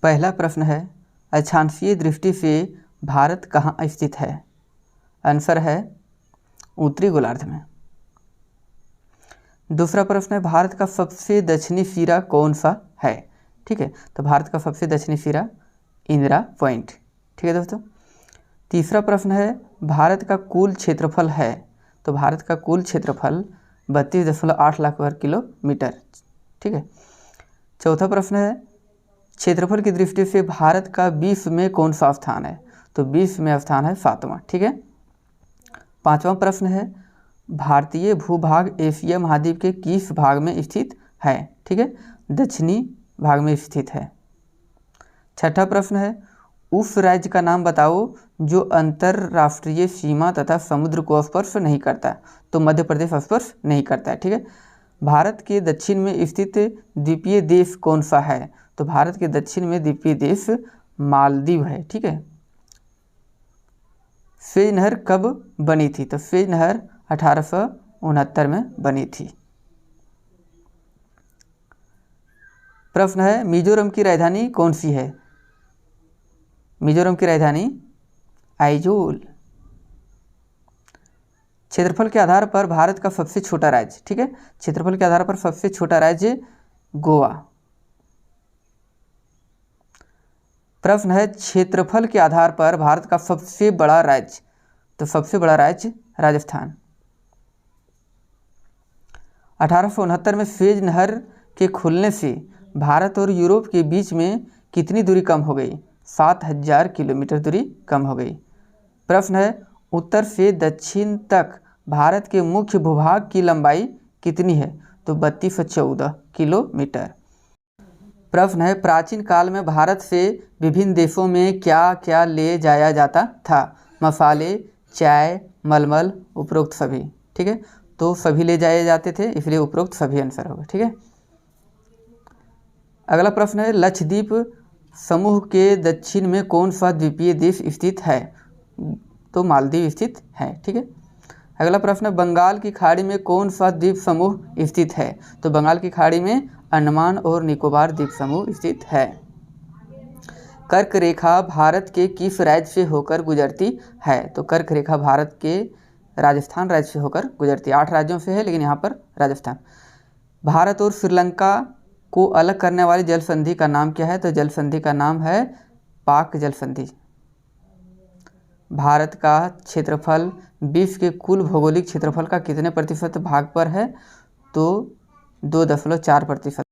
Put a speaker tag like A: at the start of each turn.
A: पहला प्रश्न है, अक्षांशीय दृष्टि से भारत कहाँ स्थित है? आंसर है उत्तरी गोलार्ध में। दूसरा प्रश्न है, भारत का सबसे दक्षिणी सिरा कौन सा है? ठीक है, तो भारत का सबसे दक्षिणी सिरा इंदिरा पॉइंट। ठीक है दोस्तों। तीसरा प्रश्न है, भारत का कुल क्षेत्रफल है? तो भारत का कुल क्षेत्रफल 32.8 लाख वर्ग किलोमीटर। ठीक है। चौथा प्रश्न है, क्षेत्रफल की दृष्टि से भारत का विश्व में कौन सा स्थान है? तो विश्व में स्थान है 7वां। ठीक है। पांचवा प्रश्न है, भारतीय भूभाग एशिया महाद्वीप के किस भाग में स्थित है? ठीक है, दक्षिणी भाग में स्थित है। छठा प्रश्न है, उस राज्य का नाम बताओ जो अंतरराष्ट्रीय सीमा तथा समुद्र को स्पर्श नहीं करता। तो मध्य प्रदेश स्पर्श नहीं करता है। ठीक है। भारत के दक्षिण में स्थित द्वीपीय देश कौन सा है? तो भारत के दक्षिण में द्वीपीय देश मालदीव है। ठीक है। सुएज नहर कब बनी थी? तो सुएज नहर 1869 में बनी थी। प्रश्न है, मिजोरम की राजधानी कौन सी है? मिजोरम की राजधानी आइजोल। क्षेत्रफल के आधार पर भारत का सबसे छोटा राज्य। ठीक है, क्षेत्रफल के आधार पर सबसे छोटा राज्य गोवा। प्रश्न है, क्षेत्रफल के आधार पर भारत का सबसे बड़ा राज्य? तो सबसे बड़ा राज्य राजस्थान। 1869 में सुएज नहर के खुलने से भारत और यूरोप के बीच में कितनी दूरी कम हो गई? 7000 किलोमीटर दूरी कम हो गई। प्रश्न है, उत्तर से दक्षिण तक भारत के मुख्य भूभाग की लंबाई कितनी है? तो 3214 किलोमीटर। प्रश्न है, प्राचीन काल में भारत से विभिन्न देशों में क्या क्या ले जाया जाता था? मसाले, चाय, मलमल, उपरोक्त सभी। ठीक है, तो सभी ले जाए जाते थे, इसलिए उपरोक्त सभी आंसर होगा। ठीक है। अगला प्रश्न है, लक्षद्वीप समूह के दक्षिण में कौन सा द्वीपीय देश स्थित है? तो मालदीव स्थित है। ठीक है। अगला प्रश्न है, बंगाल की खाड़ी में कौन सा द्वीप समूह स्थित है? तो बंगाल की खाड़ी में अंडमान और निकोबार द्वीप समूह स्थित है। कर्क रेखा भारत के किस राज्य से होकर गुजरती है? तो कर्क रेखा भारत के राजस्थान राज्य से होकर गुजरती है। 8 राज्यों से है, लेकिन यहाँ पर राजस्थान। भारत और श्रीलंका को अलग करने वाली जल संधि का नाम क्या है? तो जल संधि का नाम है पाक जल संधि। भारत का क्षेत्रफल विश्व के कुल भौगोलिक क्षेत्रफल का कितने प्रतिशत भाग पर है? तो 2.4%।